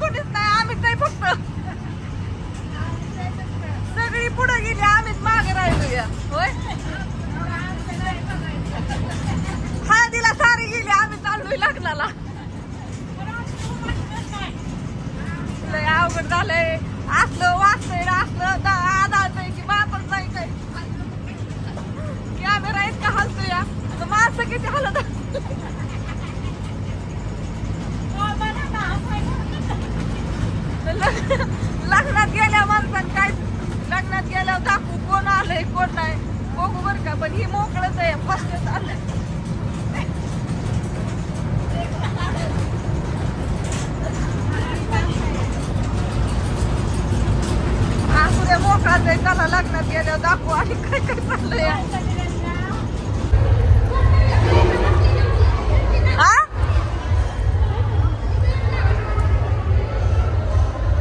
कोणीच नाही, आम्हीच नाही फक्त. सगळी पुढे गेली, आम्हीच मागे राहिलो या. होय हळदीला सारी गेली, आम्ही चाललोय लग्नाला. लय अवघड झालंय. असलं वाचतंय असलं आधारतंय की बापच नाही काय. कॅमेरा इतका हलतो या, माणसं किती हलत. लग्नात गेल्या माणसानं काय, लग्नात गेल्यावर दाखवू कोण आलंय कोण नाही बघू बरं का. पण ही मोकळच आहे, फर्स्ट चाललंय. असू मोकळाच आहे, चला लग्नात गेल्यावर दाखवू आणि काय काय चाललंय.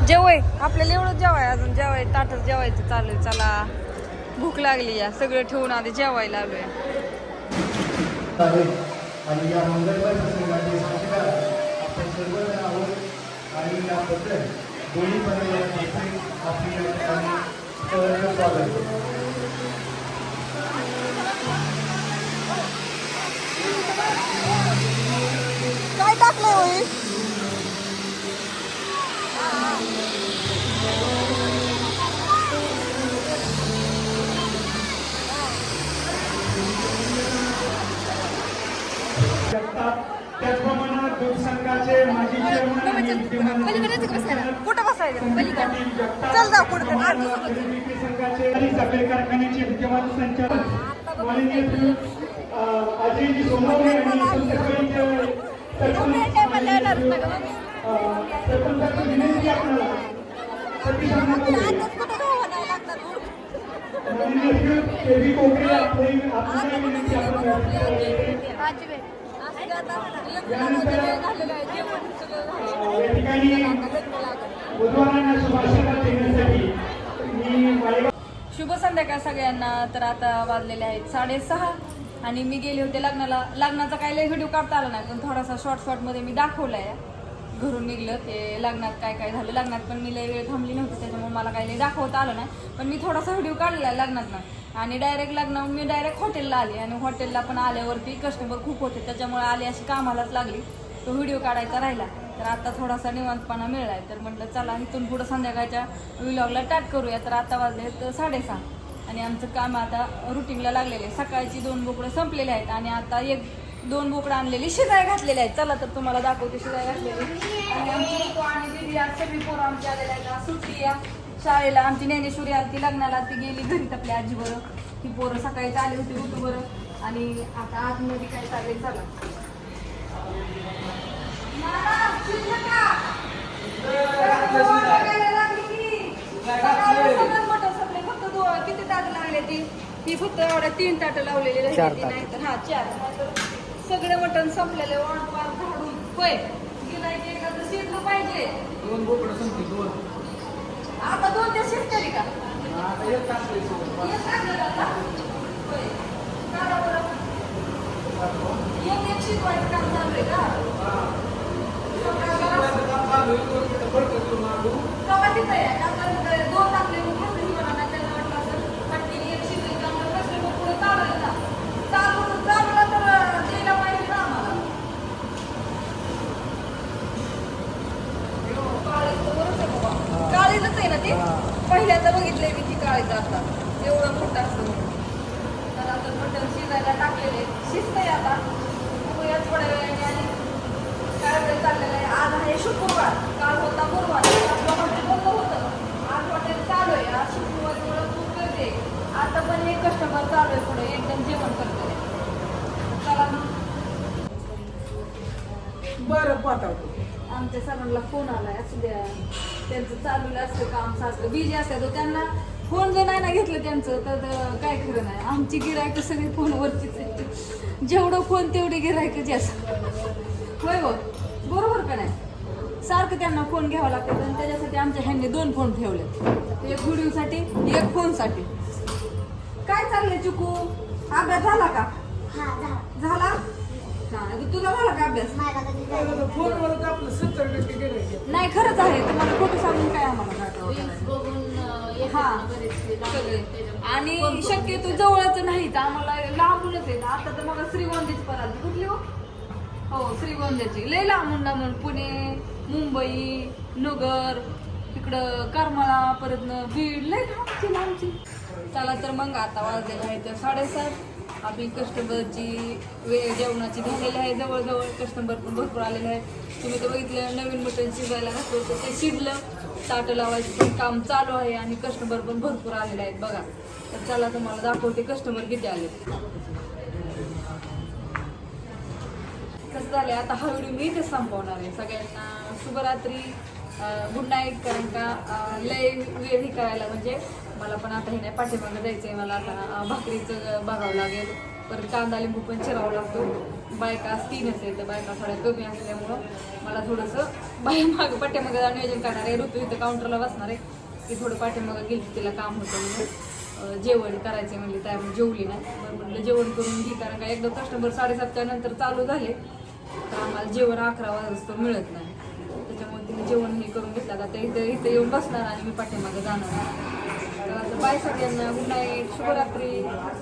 जेवाय आपल्याला एवढं जेवाय, अजून जेवाय ताटच जेवायचं चालू आहे. चला भूक लागली या, सगळं ठेवून आधी जेवायला आलोय. आणि या मंगलमय प्रसंगाचे साक्षीदार आपण सर्वजण आहोत. आणि याबद्दल दोन्ही पर्यायांमध्ये आपली या ठिकाणी सहर्ष स्वागत. काय टाकलंय होई? त्याचप्रमाणे दूध संघाचे माजी चेअरमन कुठं बसायचं? चल जाऊ कुठं संघाचे साखर कारखान्याचे विद्यमान संचालक माननीय अजयजी सोमवणे आणि सरपंचाची विनंती आपल्याला माननीय केवी कोकरे आपल्याला विनंती शुभ संध्याकाळ सगळ्यांना. तर आता वाजलेले आहेत 6:30 आणि मी गेले होते लग्नाला. लग्नाचा काही लय व्हिडिओ काढता आला नाही, पण थोडासा शॉर्ट मध्ये मी दाखवलाय. घरून निघलं ते लग्नात काय काय झालं. लग्नात पण मी लय वेळ थांबली नव्हती, त्याच्यामुळे मला काही लय दाखवता आलं नाही. पण मी थोडासा व्हिडिओ काढला लग्नात आणि डायरेक्ट लग्नावरून मी डायरेक्ट हॉटेलला आली. आणि हॉटेलला पण आल्यावरती कस्टमर खूप होते, त्याच्यामुळे आली अशी कामालाच लागली. तो व्हिडिओ काढायचा राहिला. तर आता थोडासा निवांतपणा मिळालाय, तर म्हटलं चला इथून पुढं संध्याकाळच्या व्लॉगला स्टार्ट करूया. तर आता वाजले 6:30 आणि आमचं काम आता रुटीनला लागलेलं आहे. सकाळची 2 बोकडं संपलेले आहेत आणि आता 1-2 बोकडं आणलेली शिजाय घातलेले आहेत. चला तर तुम्हाला दाखवते शिजाय घातलेली. आणि आमची आणि दिदी आज सगळी पोरं आमची आलेल्या आहेत. सुट्टी या शाळेला. आमची ज्ञानेश्वरी आली, ती लग्नाला, ती गेली घरी आपल्या आजीबरोबर. ती पोरं सकाळी आली होती ऋतूबरोबर. आणि आता आतमध्ये काय चालेल चला. किती ताट लागले ती फक्त एवढ्या 3 ताट लावलेली राहिली, नाही तर 4. सगळे मटण संपलेले वाट झाडून. होय गिरायचे एखादं शिजलं पाहिजे. 2 बोकडं संपली 2. आता 2 ते शिजतरी का? एक शिजवायचं काम चालू आहे का? काळीच आहे ना ते, पहिल्यांदा बघितलंय मी ती काळीच असतात एवढं मोठं असतं. तर आता मटण शिजायला टाकलेले, शिजतंय आता. बघूया थोड्या वेळाने. आणि काय वेळ चाललेलं आहे, आज आहे शुक्रवार, काल होता गुरुवार. आपलं हॉटेल बंद होतं, आज हॉटेल चालू आहे. आज शुक्रवार थोडं खूप करते. आता पण एक कस्टमर चालू आहे पुढे, एकदम जेवण करते. चला बरं पाठवतो. आमच्या सरांना फोन आलाय, असू द्या. त्यांचं चालू असतं काम, सासरं बिझी असतं. तर त्यांना फोन जर नाही ना घेतलं त्यांचं तर काय खरं नाही. आमची गिरायकं सगळी फोनवरचीच आहे. जेवढं फोन तेवढी गिरायकं जास्त. होय हो, बरोबर का नाही? सारखं त्यांना फोन घ्यावा लागतं. आणि त्याच्यासाठी आमच्या ह्यांनी 2 फोन ठेवले, एक व्हिडिओसाठी, एक फोनसाठी. काय चाललंय चिकू? अभ्यास झाला का? झाला. हा तुला झाला का अभ्यास फोनवरच आपलं 70% गेलं. नाही खरंच आहे तुम्हाला खोटं सांगून काय आम्हाला हा सगळे आणि शक्यतो जवळच नाहीच आम्हाला लांबूनच आहे आता तर मला श्रीगोंद्याची पण आली कुठली हो श्रीगोंद्याची लय लांबून पुणे मुंबई नगर इकडं करमाळा परत बीड लय लांबची चला तर मग आता वाजलेलं आहे तर 7:30 आपली कस्टमरची वेळ जेवणाची झालेली आहे जवळजवळ कस्टमर पण भरपूर आलेले आहेत तुम्ही तर बघितलं नवीन मटण शिजायला घातलं होतं ते शिजलं ताटं लावायचं पण काम चालू आहे आणि कस्टमर पण भरपूर आलेले आहेत बघा तर चला तुम्हाला दाखवते कस्टमर किती आले कसं झालंय आता हा व्हिडिओ मी इथेच संपवणार आहे सगळ्यांना शुभरात्री गुड नाईट कारण का लय वेळ ही करायला म्हणजे मला पण आता हे नाही पाठीमागं जायचं आहे मला आता भाकरीचं बघावं लागेल परत कांदा लिंबू पण चिरावं लागतो बायका 3च आहे तर बायका थोड्या कमी असल्यामुळं मला थोडंसं पाठीमागं जाऊन नियोजन करणार आहे ऋतू इथं काउंटरला बसणार आहे की थोडं पाठीमागं गेली तिला काम होतं म्हणून जेवण करायचे म्हणजे त्यामुळे जेवली नाही बरं म्हटलं जेवण करून घे कारण का एकदा कस्टमर 7:30च्या नंतर चालू झाले तर आम्हाला जेवण 11 वाजता मिळत नाही त्याच्यामुळे तिने जेवण हे करून घेतलं आता इथं येऊन बसणार आणि मी पाठीमागं जाणार तर बाय सगळ्यांना गुड नाईट शुभरात्री